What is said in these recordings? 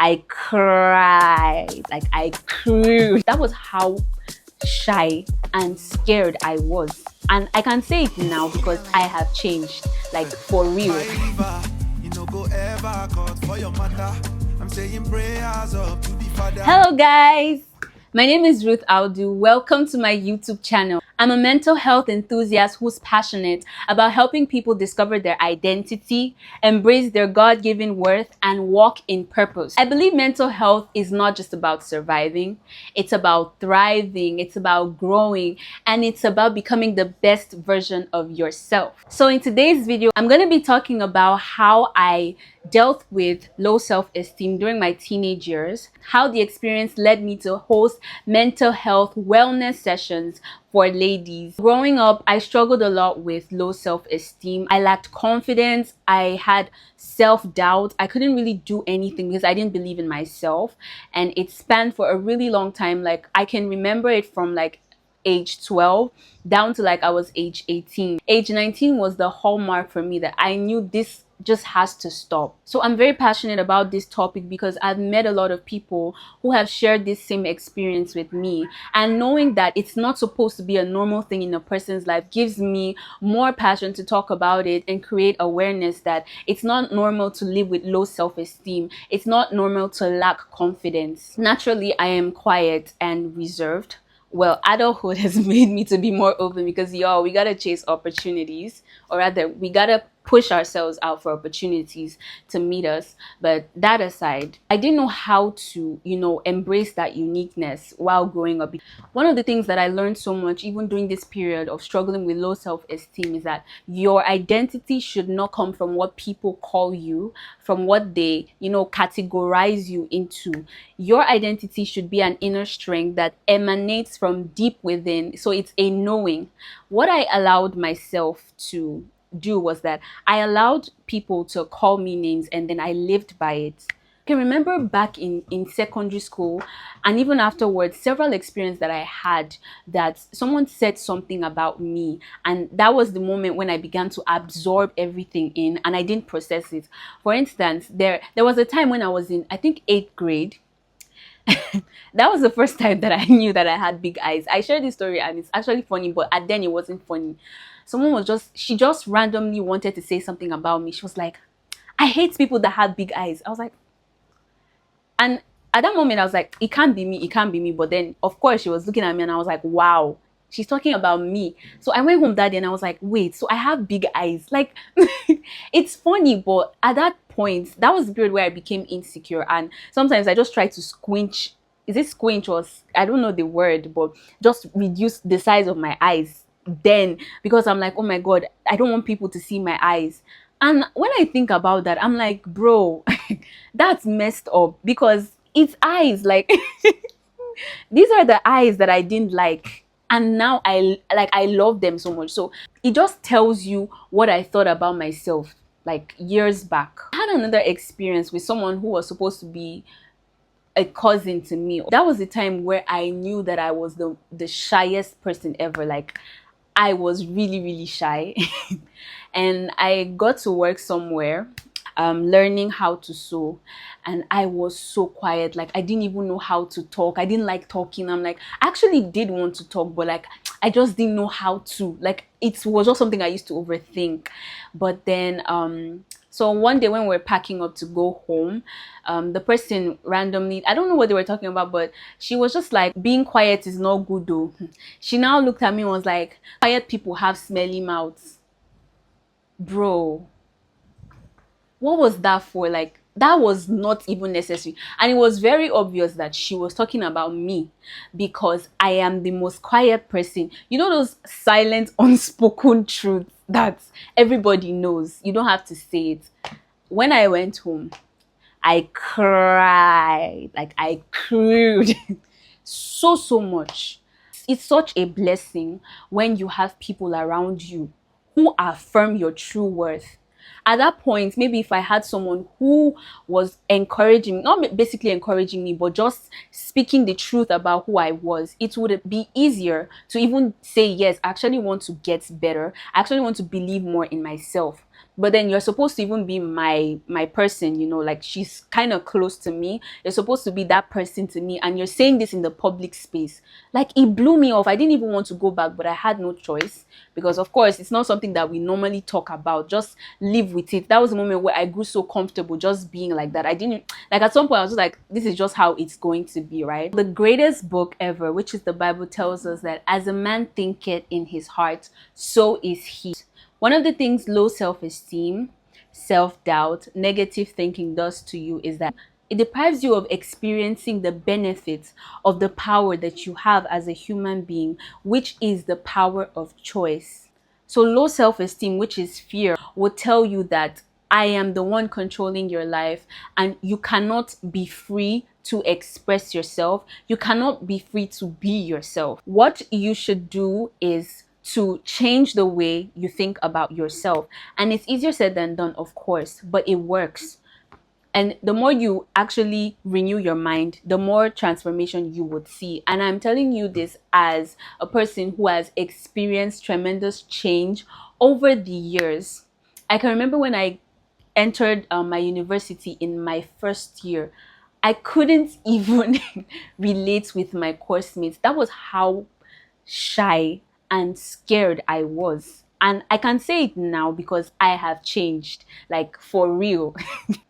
I cried, like I cried. That was how shy and scared I was. And I can say it now because I have changed, like for real. Hello guys, my name is Ruth Audu. Welcome to my YouTube channel. I'm a mental health enthusiast who's passionate about helping people discover their identity, embrace their God-given worth, and walk in purpose. I believe mental health is not just about surviving, it's about thriving, it's about growing, and it's about becoming the best version of yourself. So in today's video, I'm going to be talking about how I dealt with low self-esteem during my teenage years, how the experience led me to host mental health wellness sessions for ladies. Growing up, I struggled a lot with low self-esteem. I lacked confidence. I had self-doubt. I couldn't really do anything because I didn't believe in myself. And it spanned for a really long time. Like I can remember it from like age 12 down to like I was age 18. Age 19 was the hallmark for me that I knew this just has to stop. So I'm very passionate about this topic because I've met a lot of people who have shared this same experience with me, and knowing that it's not supposed to be a normal thing in a person's life gives me more passion to talk about it and create awareness that it's not normal to live with low self-esteem. It's not normal to lack confidence. Naturally, I am quiet and reserved. Well, adulthood has made me to be more open because y'all, we gotta chase opportunities, or rather we gotta push ourselves out for opportunities to meet us. But that aside, I didn't know how to, embrace that uniqueness while growing up. One of the things that I learned so much, even during this period of struggling with low self-esteem, is that your identity should not come from what people call you, from what they, categorize you into. Your identity should be an inner strength that emanates from deep within. So it's a knowing. What I allowed myself to do was that I allowed people to call me names and then I lived by it. I can remember back in secondary school and even afterwards, several experiences that I had that someone said something about me, and that was the moment when I began to absorb everything in and I didn't process it. For instance, there was a time when I was in, I think, 8th grade. That was the first time that I knew that I had big eyes. I shared this story and it's actually funny, but then it wasn't funny. She just randomly wanted to say something about me. She was like, I hate people that have big eyes. I was like, and at that moment I was like, it can't be me, it can't be me. But then of course she was looking at me and I was like, wow, she's talking about me. So I went home that day and I was like, wait, so I have big eyes. Like, it's funny, but at that point, that was the period where I became insecure. And sometimes I just try to squinch. Is it squinch or I don't know the word, but just reduce the size of my eyes then, because I'm like, oh my God, I don't want people to see my eyes. And when I think about that, I'm like, bro, that's messed up because it's eyes. Like, these are the eyes that I didn't like. And now I love them so much. So it just tells you what I thought about myself like years back. I had another experience with someone who was supposed to be a cousin to me. That was the time where I knew that I was the shyest person ever. Like, I was really, really shy. And I got to work somewhere learning how to sew, and I was so quiet. Like, I didn't even know how to talk. I didn't like talking. I'm like, I actually did want to talk, but like I just didn't know how to. Like, it was just something I used to overthink. But then so one day when we were packing up to go home, the person randomly, I don't know what they were talking about, but she was just like, being quiet is not good though. She now looked at me and was like, quiet people have smelly mouths. Bro, what was that for? Like, that was not even necessary. And it was very obvious that she was talking about me because I am the most quiet person. You know, those silent, unspoken truths that everybody knows. You don't have to say it. When I went home, I cried. Like, I cried so much. It's such a blessing when you have people around you who affirm your true worth. At that point, maybe if I had someone who was encouraging, not basically encouraging me, but just speaking the truth about who I was, it would be easier to even say, yes, I actually want to get better. I actually want to believe more in myself. but then you're supposed to even be my person, like she's kind of close to me. You're supposed to be that person to me, and you're saying this in the public space. Like, it blew me off. I didn't even want to go back, but I had no choice, because of course it's not something that we normally talk about. Just live with it. That was the moment where I grew so comfortable just being like that. I didn't, like, at some point I was just like, this is just how it's going to be, right? The greatest book ever, which is the Bible, tells us that as a man thinketh in his heart, so is he. One of the things low self-esteem, self-doubt, negative thinking does to you is that it deprives you of experiencing the benefits of the power that you have as a human being, which is the power of choice. So low self-esteem, which is fear, will tell you that I am the one controlling your life, and you cannot be free to express yourself. You cannot be free to be yourself. What you should do is to change the way you think about yourself. And it's easier said than done, of course, but it works. And the more you actually renew your mind, the more transformation you would see. And I'm telling you this as a person who has experienced tremendous change over the years. I can remember when I entered my university in my first year, I couldn't even relate with my course mates. That was how shy and scared I was. And I can say it now because I have changed, like, for real.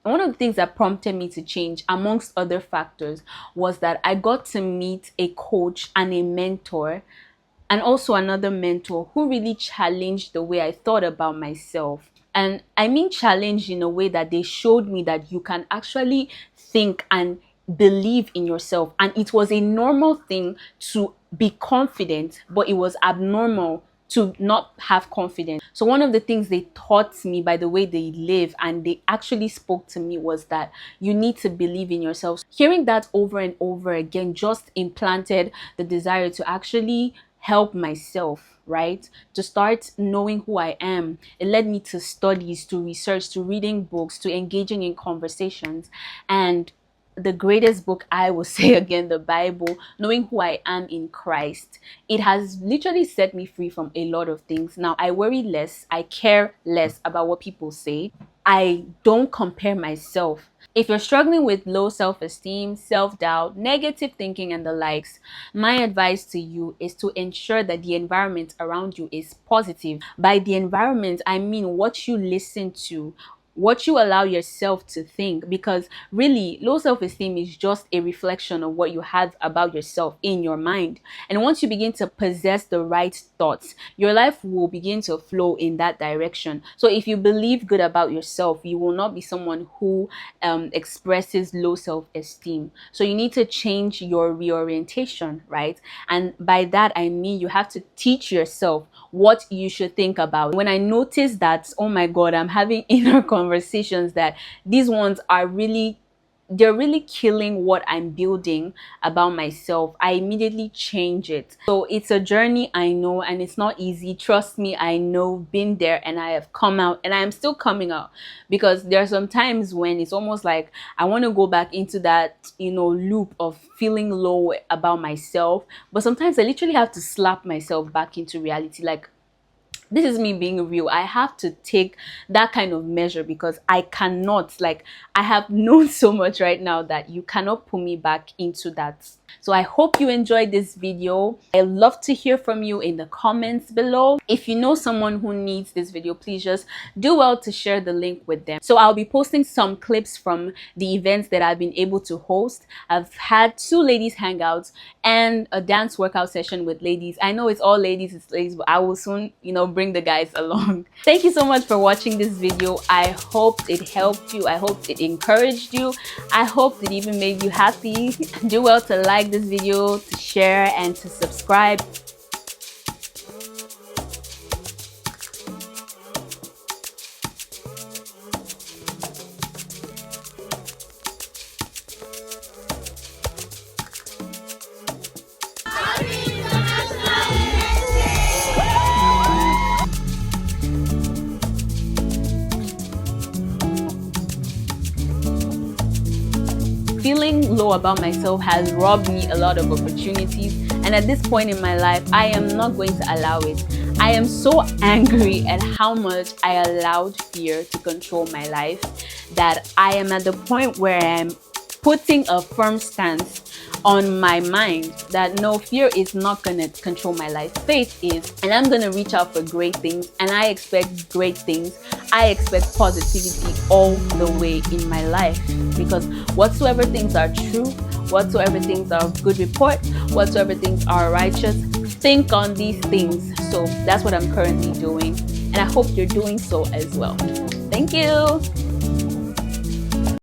One of the things that prompted me to change, amongst other factors, was that I got to meet a coach and a mentor, and also another mentor who really challenged the way I thought about myself. And I mean challenged in a way that they showed me that you can actually think and believe in yourself. And it was a normal thing to be confident, but it was abnormal to not have confidence. So one of the things they taught me by the way they live, and they actually spoke to me, was that you need to believe in yourself. Hearing that over and over again just implanted the desire to actually help myself, right? To start knowing who I am. It led me to studies, to research, to reading books, to engaging in conversations. And the greatest book, I will say again, the Bible, knowing who I am in Christ, it has literally set me free from a lot of things. Now, I worry less, I care less about what people say. I don't compare myself. If you're struggling with low self-esteem, self-doubt, negative thinking, and the likes, my advice to you is to ensure that the environment around you is positive. By the environment, I mean what you listen to, what you allow yourself to think, because really low self-esteem is just a reflection of what you have about yourself in your mind. And once you begin to possess the right thoughts, your life will begin to flow in that direction. So if you believe good about yourself, you will not be someone who expresses low self-esteem. So you need to change your reorientation, right? And by that I mean you have to teach yourself what you should think about. When I notice that, oh my God, I'm having inner conversations that these ones are really, they're really killing what I'm building about myself, I immediately change it. So it's a journey, I know, and it's not easy. Trust me, I know, been there, and I have come out, and I am still coming out, because there are some times when it's almost like I want to go back into that, loop of feeling low about myself. But sometimes I literally have to slap myself back into reality. Like, this is me being real. I have to take that kind of measure, because I cannot, like, I have known so much right now that you cannot pull me back into that. So I hope you enjoyed this video. I love to hear from you in the comments below. If you know someone who needs this video, please just do well to share the link with them. So I'll be posting some clips from the events that I've been able to host. I've had 2 ladies hangouts and a dance workout session with ladies. I know it's all ladies, but I will soon, bring the guys along. Thank you so much for watching this video. I hope it helped you. I hope it encouraged you. I hope it even made you happy. Do well to like this video, to share, and to subscribe. Feeling low about myself has robbed me a lot of opportunities, and at this point in my life, I am not going to allow it. I am so angry at how much I allowed fear to control my life that I am at the point where I'm putting a firm stance on my mind that no, fear is not going to control my life. Faith is, and I'm going to reach out for great things, and I expect great things. I expect positivity all the way in my life, because whatsoever things are true, whatsoever things are of good report, whatsoever things are righteous, think on these things. So that's what I'm currently doing, and I hope you're doing so as well. Thank you.